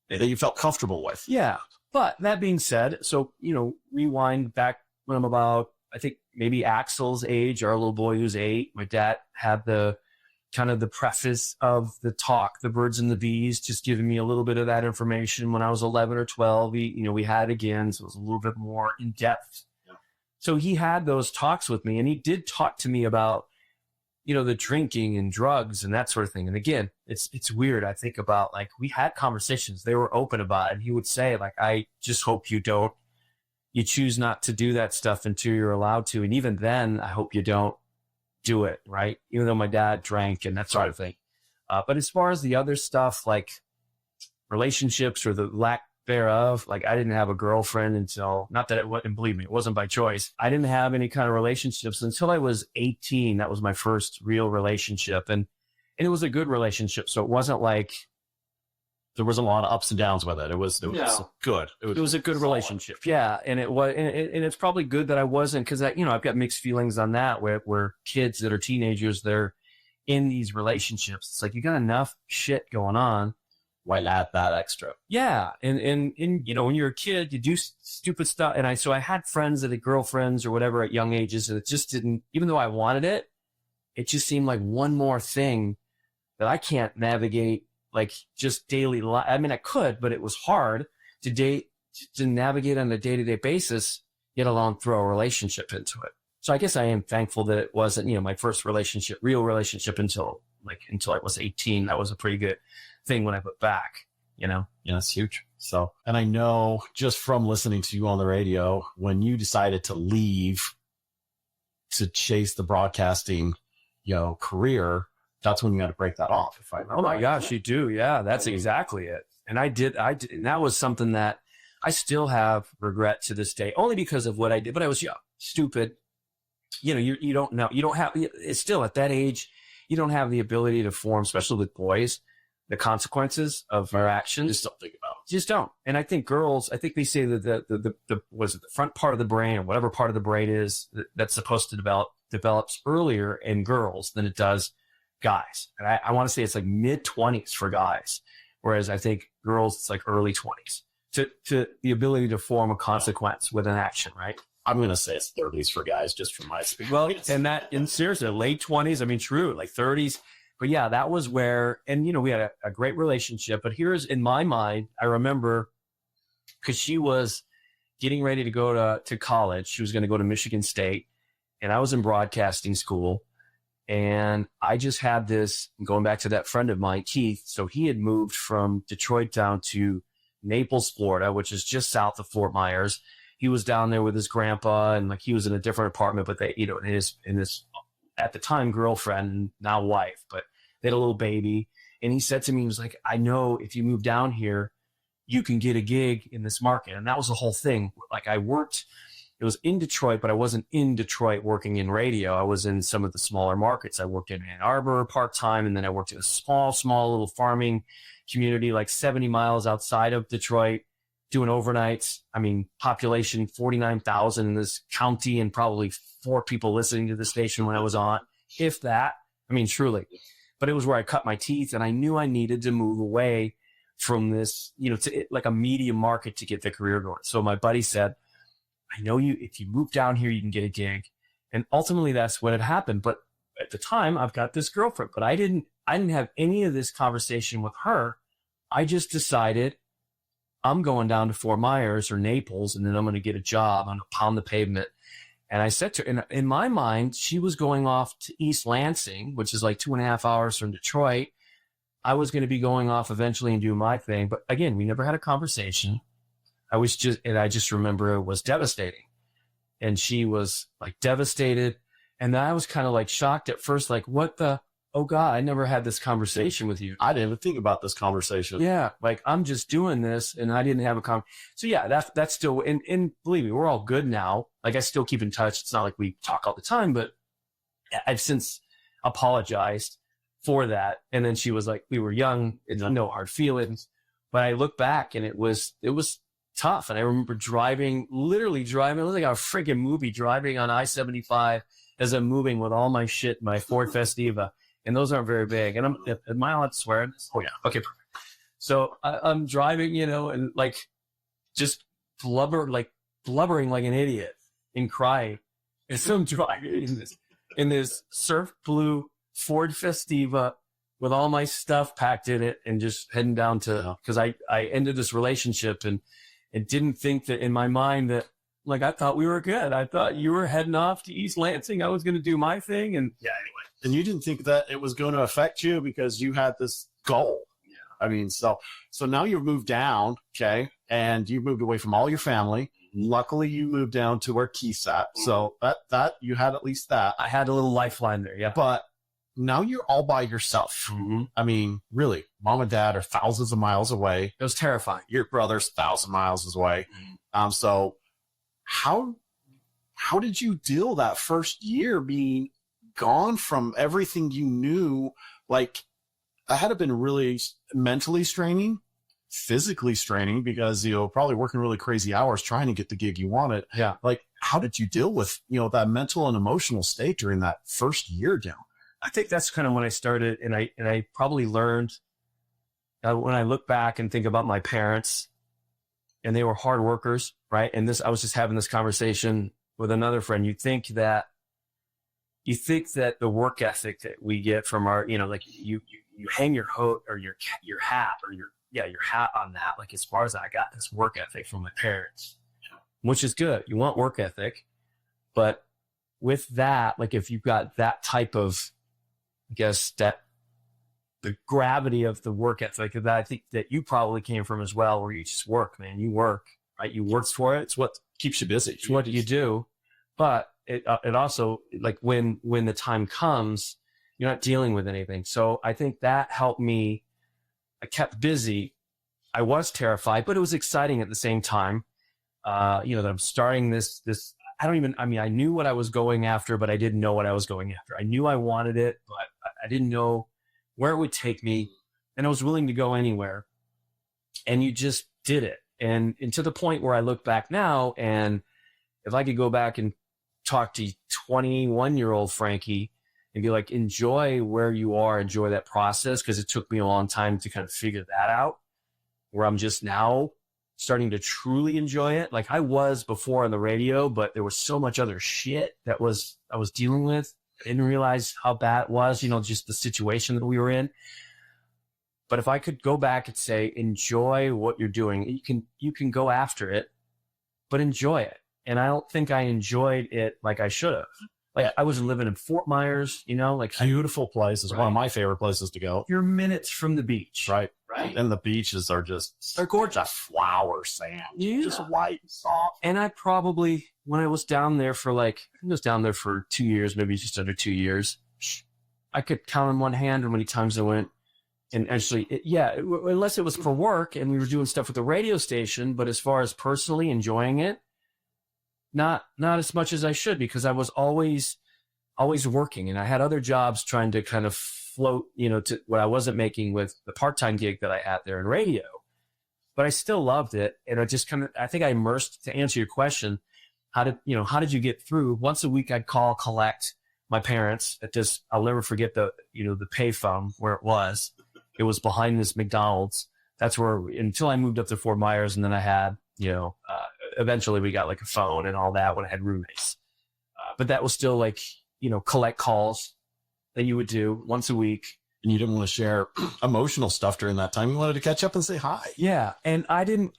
you felt comfortable with. Yeah. But that being said, so, rewind back when I'm about, I think maybe Axel's age, our little boy who's 8, my dad had the kind of the preface of the talk, the birds and the bees, just giving me a little bit of that information when I was 11 or 12. We had it again. So it was a little bit more in depth. Yeah. So he had those talks with me, and he did talk to me about, the drinking and drugs and that sort of thing. And again, it's weird. I think about, like, we had conversations, they were open about it. And he would say, like, I just hope you choose not to do that stuff until you're allowed to. And even then, I hope you don't do it. Right. Even though my dad drank and that sort of thing. But as far as the other stuff, like relationships or the lack thereof, like I didn't have a girlfriend until, not that it wasn't, believe me, it wasn't by choice. I didn't have any kind of relationships until I was 18. That was my first real relationship. And it was a good relationship. So it wasn't like there was a lot of ups and downs with it. It was good. It was a good relationship. Yeah. And it was, and it's probably good that I wasn't, because I've got mixed feelings on that, where kids that are teenagers, they're in these relationships. It's like, you got enough shit going on. Why add that extra? Yeah. And, you know, when you're a kid, you do stupid stuff. And so I had friends that had girlfriends or whatever at young ages, and it just didn't, even though I wanted it, it just seemed like one more thing that I can't navigate, like just daily life. I mean, I could, but it was hard to navigate on a day-to-day basis, yet alone throw a relationship into it. So I guess I am thankful that it wasn't, you know, my first relationship, real relationship until I was 18. That was a pretty good thing when I put back, you know? Yeah, it's huge. So, and I know just from listening to you on the radio, when you decided to leave to chase the broadcasting, you know, career, that's when you had to break that off. If I remember. Oh my gosh, you do. Yeah, that's exactly it. And I did. And that was something that I still have regret to this day, only because of what I did. But I was young, stupid. You know, you don't know. You don't have, it's still at that age, you don't have the ability to form, especially with boys, the consequences of our actions. Just don't think about it. Just don't. And I think girls, I think they say that the front part of the brain or whatever part of the brain is that's supposed to develops earlier in girls than it does guys. And I want to say it's like mid-20s for guys, whereas I think girls, it's like early 20s to the ability to form a consequence with an action, right? I'm going to say it's 30s for guys, just from my experience. Well, and seriously, late 20s, I mean, true, like 30s. But yeah, that was where, and you know, we had a great relationship. But here's, in my mind, I remember, because she was getting ready to go to college. She was going to go to Michigan State, and I was in broadcasting school. And I just had this, going back to that friend of mine, Keith. So he had moved from Detroit down to Naples, Florida, which is just south of Fort Myers. He was down there with his grandpa, and like he was in a different apartment, but they, you know, in his at the time girlfriend, now wife, but they had a little baby. And he said to me, he was like, I know if you move down here, you can get a gig in this market. And that was the whole thing. Like I worked, it was in Detroit, but I wasn't in Detroit working in radio. I was in some of the smaller markets. I worked in Ann Arbor part-time, and then I worked in a small little farming community, like 70 miles outside of Detroit, doing overnights. I mean, population 49,000 in this county, and probably 4 people listening to the station when I was on, if that. I mean, truly. But it was where I cut my teeth, and I knew I needed to move away from this, you know, to like a media market to get the career going. So my buddy said, I know you, if you move down here, you can get a gig. And ultimately that's what had happened. But at the time, I've got this girlfriend, but I didn't have any of this conversation with her. I just decided I'm going down to Fort Myers or Naples, and then I'm going to get a job. I'm going to pound the pavement. And I said to her, in my mind, she was going off to East Lansing, which is like 2.5 hours from Detroit. I was going to be going off eventually and do my thing. But again, we never had a conversation. I just remember it was devastating. And she was like devastated. And I was kind of like shocked at first, like, what the, oh God, I never had this conversation with you. I didn't even think about this conversation. Yeah. Like I'm just doing this, and I didn't have a conversation. So yeah, that's still, and believe me, we're all good now. Like I still keep in touch. It's not like we talk all the time, but I've since apologized for that. And then she was like, we were young, and no hard feelings. But I look back, and it was tough. And I remember literally driving, it was like a freaking movie, driving on I-75 as I'm moving with all my shit, my Ford Festiva. And those aren't very big. And am I allowed to swear in this? Oh yeah. Okay, perfect. So I'm driving, you know, and like just blubbering like an idiot and crying. And so I'm driving in this surf blue Ford Festiva with all my stuff packed in it, and just heading down to, because I ended this relationship and didn't think that in my mind that, like, I thought we were good. I thought you were heading off to East Lansing. I was going to do my thing. And yeah, anyway. And you didn't think that it was going to affect you because you had this goal. Yeah. I mean, so now you've moved down, okay, and you moved away from all your family. Luckily, you moved down to where Keith's at. So that you had at least that. I had a little lifeline there, yeah. But now you're all by yourself. Mm-hmm. I mean, really, mom and dad are thousands of miles away. It was terrifying. Your brother's 1,000 miles away. Mm-hmm. So how did you deal that first year being gone from everything you knew? Like, that had to have been really mentally straining, physically straining, because, you know, probably working really crazy hours trying to get the gig you wanted. Yeah. Like, how did you deal with, you know, that mental and emotional state during that first year down? I think that's kind of when I started, and I probably learned when I look back and think about my parents, and they were hard workers, right? And I was just having this conversation with another friend. You think that the work ethic that we get from our, like you hang your coat or your hat or your hat on that. Like, as far as I got this work ethic from my parents, which is good. You want work ethic, but with that, like, if you've got that type of, I guess, that the gravity of the work ethic that I think that you probably came from as well, where you just work, man. You work, right? You work for it. It's what Keeps you busy. it's what you do. But it also, like, when the time comes, you're not dealing with anything. So I think that helped me. I kept busy. I was terrified, but it was exciting at the same time. That I'm starting this. I knew what I was going after, but I didn't know what I was going after. I knew I wanted it, but I didn't know where it would take me, and I was willing to go anywhere. And you just did it. And to the point where I look back now, and if I could go back and talk to 21-year-old Frankie and be like, enjoy where you are, enjoy that process, because it took me a long time to kind of figure that out, where I'm just now starting to truly enjoy it. Like I was before on the radio, but there was so much other shit that I was dealing with. I didn't realize how bad it was, just the situation that we were in. But if I could go back and say, enjoy what you're doing, you can go after it, but enjoy it. And I don't think I enjoyed it like I should have. Like I was living in Fort Myers, like Beautiful place. Is one of my favorite places to go. you're minutes from the beach. Right. Right. And the beaches are they're gorgeous. Flower sand. Yeah. Just white and soft. And I probably, when I was down there for I think I was down there for 2 years, maybe just under 2 years, I could count on one hand how many times I went. And actually, unless it was for work and we were doing stuff with the radio station, but as far as personally enjoying it, not as much as I should, because I was always working, and I had other jobs trying to kind of float, to what I wasn't making with the part-time gig that I had there in radio. But I still loved it. And I think I immersed, to answer your question, how did you get through? Once a week I'd collect my parents at this, I'll never forget the payphone where it was. It was behind this McDonald's. That's where, until I moved up to Fort Myers, and then I had, eventually we got like a phone and all that when I had roommates. But that was still like, collect calls that you would do once a week. And you didn't want to share emotional stuff during that time. You wanted to catch up and say hi. Yeah. And I didn't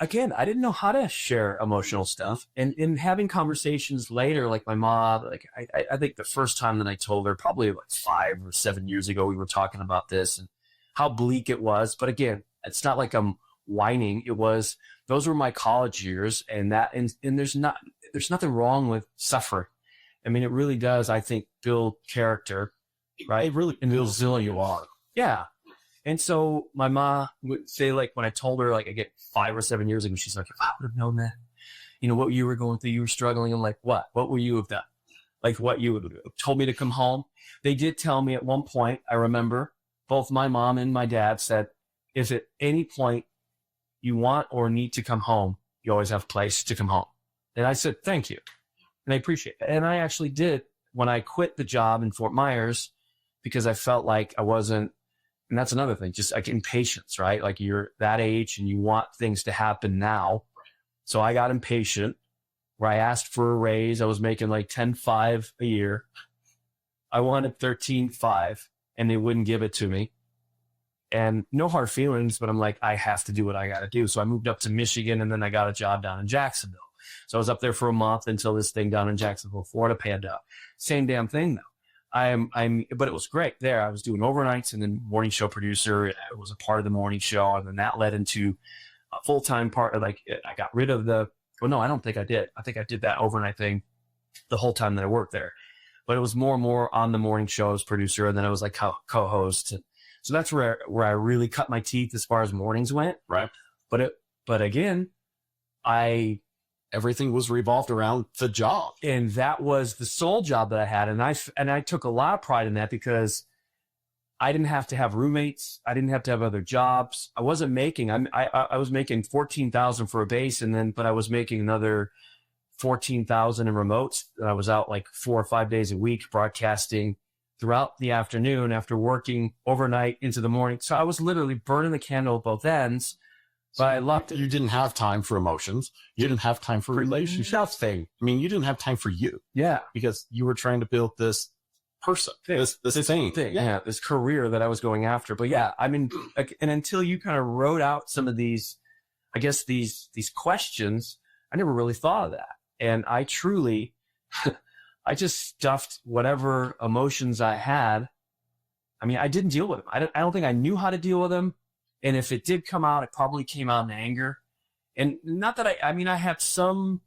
know how to share emotional stuff. And in having conversations later, like my mom, like I think the first time that I told her, probably like 5 or 7 years ago, we were talking about this and how bleak it was. But again, it's not like I'm whining. Those were my college years, and there's nothing wrong with suffering. I mean, it really does, I think, build character, right? It really builds who you are. Yeah. And so my mom would say, like, when I told her, like, I get 5 or 7 years ago, she's like, if I would have known that, what you were going through, you were struggling. I'm like, what? What would you have done? Like, what you would have told me to come home? They did tell me at one point, I remember, both my mom and my dad said, if at any point you want or need to come home, you always have a place to come home. And I said, thank you. And I appreciate it. And I actually did when I quit the job in Fort Myers, because I felt like I wasn't, and that's another thing, just like impatience, right? Like you're that age and you want things to happen now. So I got impatient, where I asked for a raise. I was making like $10,500 a year. I wanted $13,500 and they wouldn't give it to me. And no hard feelings, but I'm like, I have to do what I got to do. So I moved up to Michigan, and then I got a job down in Jacksonville. So I was up there for a month until this thing down in Jacksonville, Florida panned out. Same damn thing though. But it was great there. I was doing overnights and then morning show producer. I was a part of the morning show, and then that led into a full-time part. Like I got rid of no, I don't think I did. I think I did that overnight thing the whole time that I worked there. But it was more and more on the morning show as producer, and then I was like co-host. So that's where I really cut my teeth as far as mornings went. Right. But again, everything was revolved around the job. And that was the sole job that I had. And I took a lot of pride in that, because I didn't have to have roommates. I didn't have to have other jobs. I wasn't making, I was making $14,000 for a base, but I was making another $14,000 in remotes. And I was out like 4 or 5 days a week broadcasting throughout the afternoon after working overnight into the morning. So I was literally burning the candle at both ends. But I loved it. You didn't have time for emotions. You didn't have time for relationships. Nothing. I mean, you didn't have time for you. Yeah. Because you were trying to build this person, this thing. Yeah, this career that I was going after. But yeah, I mean, and until you kind of wrote out some of these, I guess these questions, I never really thought of that. And I truly, I just stuffed whatever emotions I had. I mean, I didn't deal with them. I don't think I knew how to deal with them. And if it did come out, it probably came out in anger. And not that I had some,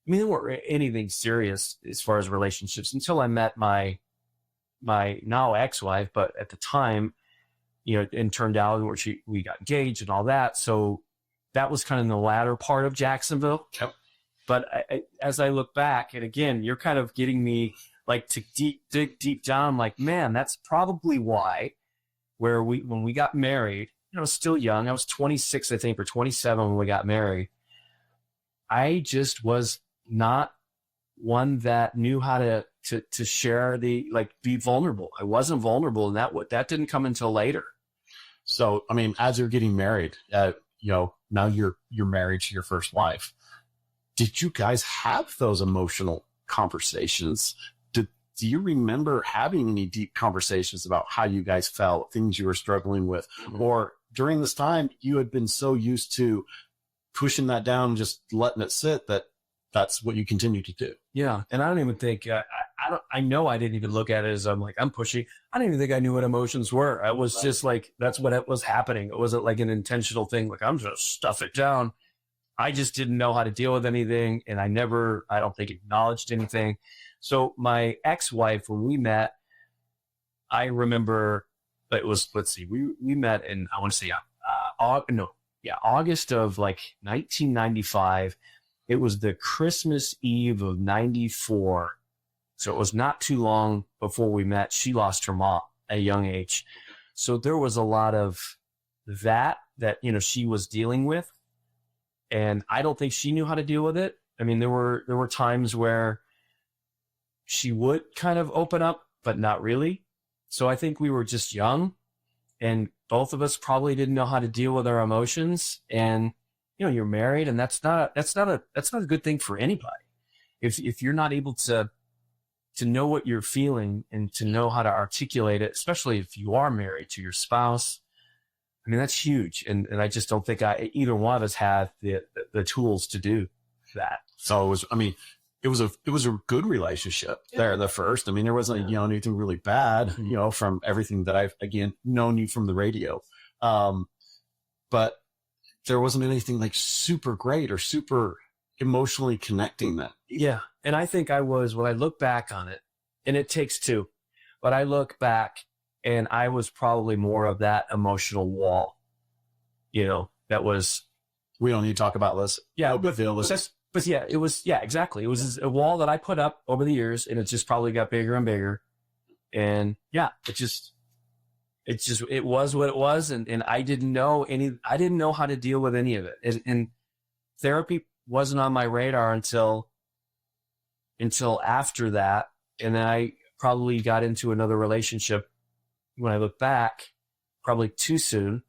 I mean, there weren't anything serious as far as relationships until I met my now ex-wife, but at the time, you know, and turned out where we got engaged and all that. So that was kind of in the latter part of Jacksonville. Yep. But as I look back, and again, you're kind of getting me like to dig deep down, like, man, that's probably why when we got married, I was still young. I was 26, I think, or 27 when we got married. I just was not one that knew how to share be vulnerable. I wasn't vulnerable, and that didn't come until later. So, I mean, as you're getting married, now you're married to your first wife. Did you guys have those emotional conversations? Do you remember having any deep conversations about how you guys felt, things you were struggling with? Mm-hmm. Or during this time, you had been so used to pushing that down, just letting it sit, that's what you continue to do? Yeah. And I don't even think, I know I didn't even look at it as I'm pushing. I didn't even think I knew what emotions were. I was just like, that's what was happening. It wasn't like an intentional thing. Like, I'm just stuff it down. I just didn't know how to deal with anything. And I don't think acknowledged anything. So my ex-wife, when we met, I remember it was, we met in, I want to say, August of 1995. It was the Christmas Eve of 94. So it was not too long before we met. She lost her mom at a young age. So there was a lot of that, she was dealing with. And I don't think she knew how to deal with it. I mean, there were times where she would kind of open up, but not really. So I think we were just young, and both of us probably didn't know how to deal with our emotions. And, you're married, and that's not a good thing for anybody. If you're not able to know what you're feeling and to know how to articulate it, especially if you are married to your spouse, I mean, that's huge. And I just don't think either one of us had the tools to do that. So it was a good relationship there, the first. I mean, there wasn't, anything really bad, from everything that I've, again, known you from the radio. But there wasn't anything like super great or super emotionally connecting that. Yeah. And I think when I look back on it, and it takes two, but I look back and I was probably more of that emotional wall, that was. We don't need to talk about this. Yeah. But yeah, it was, yeah, exactly. It was a wall that I put up over the years, and it just probably got bigger and bigger. And yeah, it was what it was. And I didn't know how to deal with any of it. And therapy wasn't on my radar until after that. And then I probably got into another relationship when I look back, probably too soon.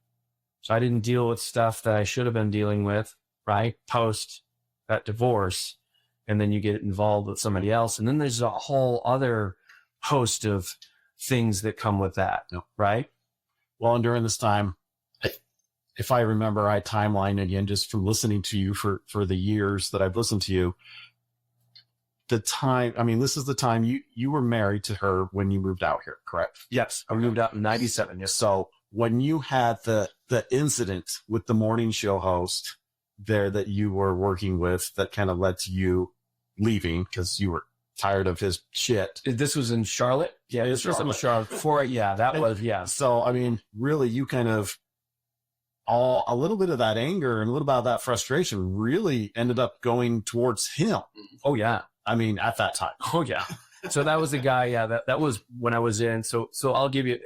So I didn't deal with stuff that I should have been dealing with, right? Post that divorce. And then you get involved with somebody else. And then there's a whole other host of things that come with that, right? Well, and during this time, if I remember, I timeline again, just from listening to you for the years that I've listened to you, this is the time you were married to her when you moved out here, correct? Yes. I moved out in 97. Yes. So when you had the incident with the morning show host there that you were working with, that kind of led to you leaving because you were tired of his shit. This was in Charlotte? Yeah, this was in Charlotte. So, really, you kind of a little bit of that anger and a little bit of that frustration really ended up going towards him. Oh, yeah. At that time. Oh, yeah. So that was the guy. Yeah, that was when I was in. So I'll give you,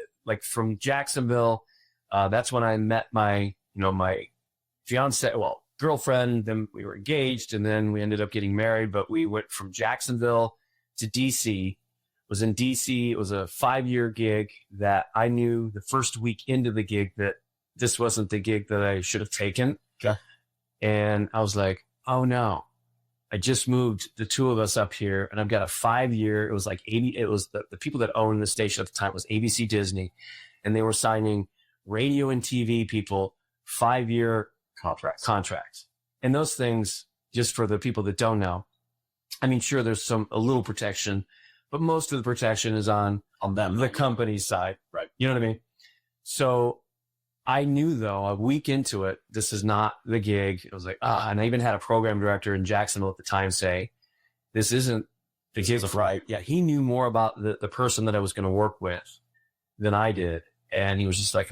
from Jacksonville, that's when I met my fiance, girlfriend. Then we were engaged, and then we ended up getting married. But we went from Jacksonville to DC was in DC. It was a 5-year gig that I knew the first week into the gig that this wasn't the gig that I should have taken. Okay. And I was like, oh no, I just moved the two of us up here and I've got a 5-year, it was like 80, it was the people that owned the station at the time was ABC Disney, and they were signing radio and TV people 5-year contracts. And those things, just for the people that don't know, I mean, sure, there's a little protection, but most of the protection is on them, the company's side. Right. You know what I mean? So I knew, though, a week into it, this is not the gig. It was like, and I even had a program director in Jacksonville at the time say, this isn't the gig. Right. Yeah, he knew more about the person that I was going to work with than I did. And he was just like,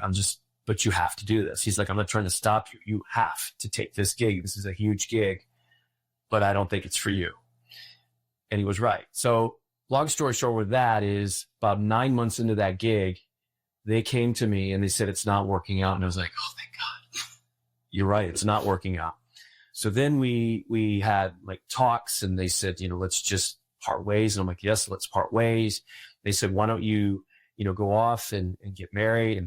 but you have to do this. He's like, I'm not trying to stop you. You have to take this gig. This is a huge gig, but I don't think it's for you. And he was right. So long story short with that is about 9 months into that gig, they came to me and they said, it's not working out. And I was like, oh, thank God. You're right. It's not working out. So then we had like talks and they said, let's just part ways. And I'm like, yes, let's part ways. They said, why don't you, go off and get married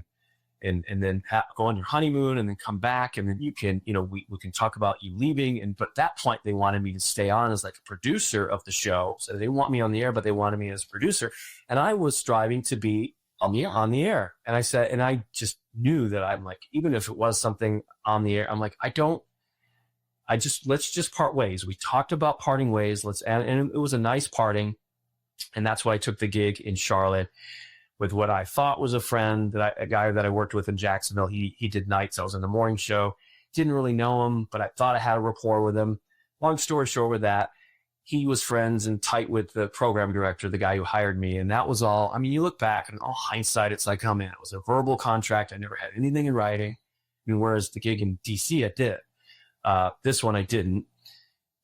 and then go on your honeymoon and then come back. And then you can, we can talk about you leaving. But at that point, they wanted me to stay on as like a producer of the show. So they want me on the air, but they wanted me as a producer. And I was striving to be on the air. And I said, and I just knew that I'm like, even if it was something on the air, I'm like, let's just part ways. We talked about parting ways. And it was a nice parting. And that's why I took the gig in Charlotte with what I thought was a friend, a guy that I worked with in Jacksonville. He did nights. I was in the morning show. Didn't really know him, but I thought I had a rapport with him. Long story short with that, he was friends and tight with the program director, the guy who hired me. And that was all. I mean, you look back and all hindsight, it's like, oh man, it was a verbal contract. I never had anything in writing. I mean, whereas the gig in DC, I did. This one I didn't.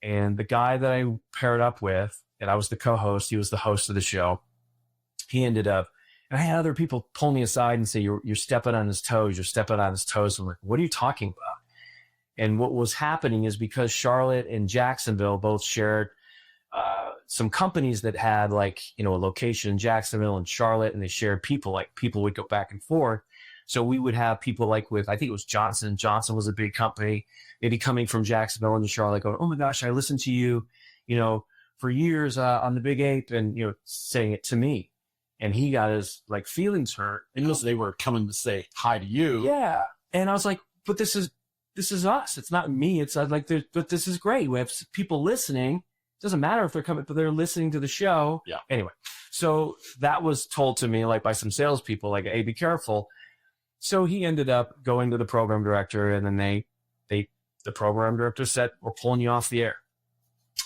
And the guy that I paired up with, and I was the co-host, he was the host of the show. He ended up, and I had other people pull me aside and say, you're stepping on his toes. You're stepping on his toes. I'm like, what are you talking about? And what was happening is because Charlotte and Jacksonville both shared some companies that had like, a location in Jacksonville and Charlotte, and they shared people, like people would go back and forth. So we would have people like with, I think it was Johnson. Johnson was a big company, maybe coming from Jacksonville into Charlotte going, oh my gosh, I listened to you, for years on the Big Ape, and, saying it to me. And he got his like feelings hurt. And they were coming to say hi to you. Yeah. And I was like, but this is us. It's not me. It's like, but this is great. We have people listening. It doesn't matter if they're coming, but they're listening to the show. Yeah. Anyway, so that was told to me like by some salespeople, like, hey, be careful. So he ended up going to the program director, and then the program director said, we're pulling you off the air.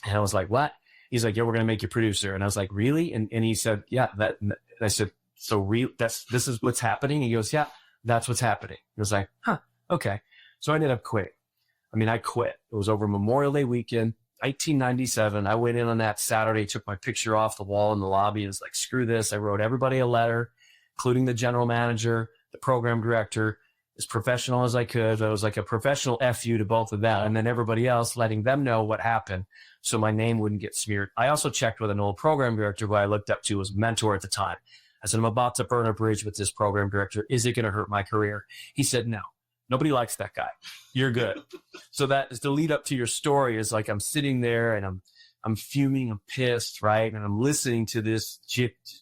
And I was like, what? He's like, yeah, we're going to make you producer. And I was like, really? And he said, yeah, that. And I said, so this is what's happening? He goes, yeah, that's what's happening. He was like, huh, okay. So I ended up quitting. I mean, I quit. It was over Memorial Day weekend, 1997. I went in on that Saturday, took my picture off the wall in the lobby, and was like, screw this. I wrote everybody a letter, including the general manager, the program director, as professional as I could. I was like a professional FU to both of them, and then everybody else, letting them know what happened so my name wouldn't get smeared. I also checked with an old program director who I looked up to, was a mentor at the time. I said, I'm about to burn a bridge with this program director. Is it going to hurt my career? He said, no. Nobody likes that guy. You're good. So that is the lead up to your story, is like I'm sitting there and I'm fuming, I'm pissed, right? And I'm listening to this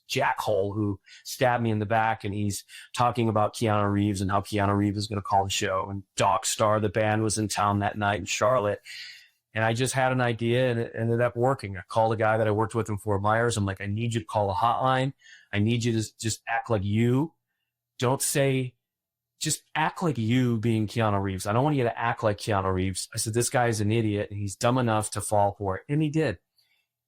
jackhole who stabbed me in the back, and he's talking about Keanu Reeves and how Keanu Reeves is going to call the show. And Doc Star, the band, was in town that night in Charlotte. And I just had an idea, and it ended up working. I called a guy that I worked with in Fort Myers. I'm like, I need you to call a hotline. I need you to just act like you. Don't say, just act like you being Keanu Reeves. I don't want you to act like Keanu Reeves. I said, this guy is an idiot, and he's dumb enough to fall for it. And he did.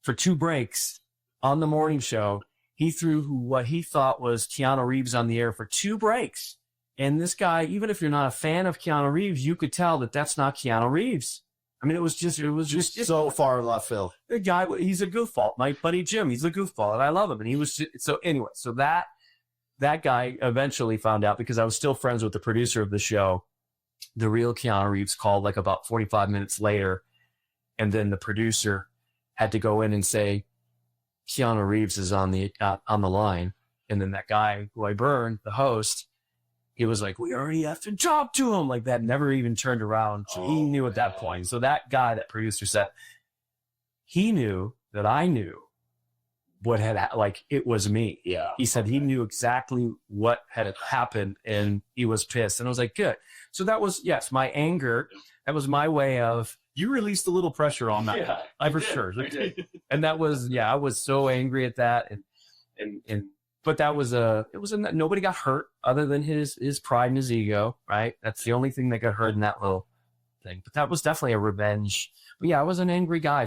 For 2 breaks on the morning show, he threw what he thought was Keanu Reeves on the air for 2 breaks. And this guy, even if you're not a fan of Keanu Reeves, you could tell that that's not Keanu Reeves. I mean, it was just so far left field. The guy, he's a goofball. My buddy Jim, he's a goofball, and I love him. And he was just, so anyway, so that guy eventually found out, because I was still friends with the producer of the show. The real Keanu Reeves called like about 45 minutes later, and then the producer had to go in and say, Keanu Reeves is on the line, and then that guy who I burned, the host, he was like, "We already have to talk to him," like that. Never even turned around. So he knew at that point. So that guy, that producer, said he knew that I knew what had, like, it was me. Yeah. He said he knew exactly what had happened, and he was pissed. And I was like, good. So that was, yes, my anger. That was my way of, You released a little pressure on that. yeah, I for sure. And that was, yeah, I was so angry at that. But that was nobody got hurt other than his pride and his ego, right? That's the only thing that got hurt in that little thing. But that was definitely a revenge. But yeah, I was an angry guy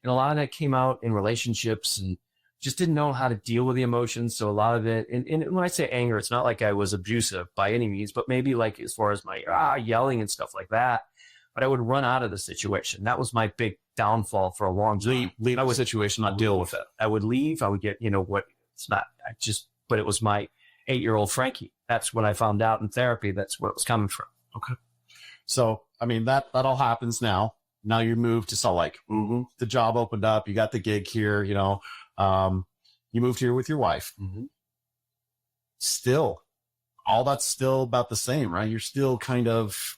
and a lot of that came out in relationships and just didn't know how to deal with the emotions. So a lot of it, and when I say anger, it's not like I was abusive by any means, but maybe like as far as my yelling and stuff like that. But I would run out of the situation. That was my big downfall for a long time. Leave the situation, not deal with it. I would leave. I would get, but it was my 8-year-old Frankie. That's what I found out in therapy. That's where it was coming from. Okay. So, I mean, that all happens now. Now you moved to Salt Lake. Mm-hmm. The job opened up. You got the gig here, you moved here with your wife. Mm-hmm. Still, all that's still about the same, right? You're still kind of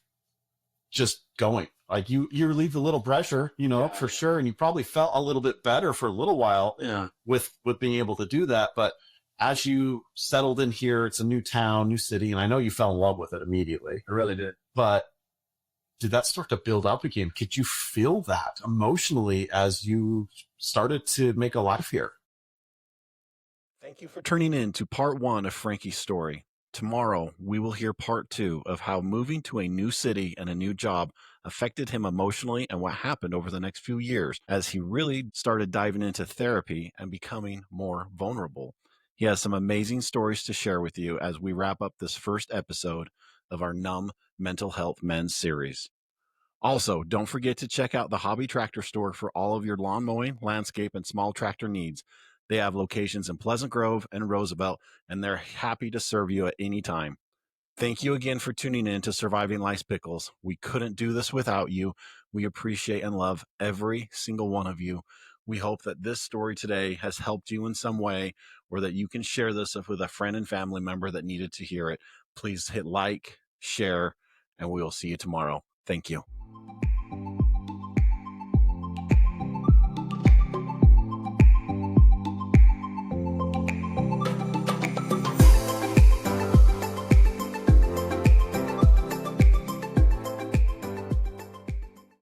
just going. Like you relieved a little pressure, for sure. And you probably felt a little bit better for a little while with being able to do that. But as you settled in here, it's a new town, new city. And I know you fell in love with it immediately. I really did. But did that start to build up again? Could you feel that emotionally as you started to make a life here? Thank you for tuning in to part 1 of Frankie's story. Tomorrow, we will hear part 2 of how moving to a new city and a new job affected him emotionally and what happened over the next few years as he really started diving into therapy and becoming more vulnerable. He has some amazing stories to share with you as we wrap up this first episode of our Numb Mental Health Men's Series. Also, don't forget to check out the Hobby Tractor Store for all of your lawn mowing, landscape, and small tractor needs. They have locations in Pleasant Grove and Roosevelt, and they're happy to serve you at any time. Thank you again for tuning in to Surviving Life's Pickles. We couldn't do this without you. We appreciate and love every single one of you. We hope that this story today has helped you in some way, or that you can share this with a friend and family member that needed to hear it. Please hit like, share, and we will see you tomorrow. Thank you.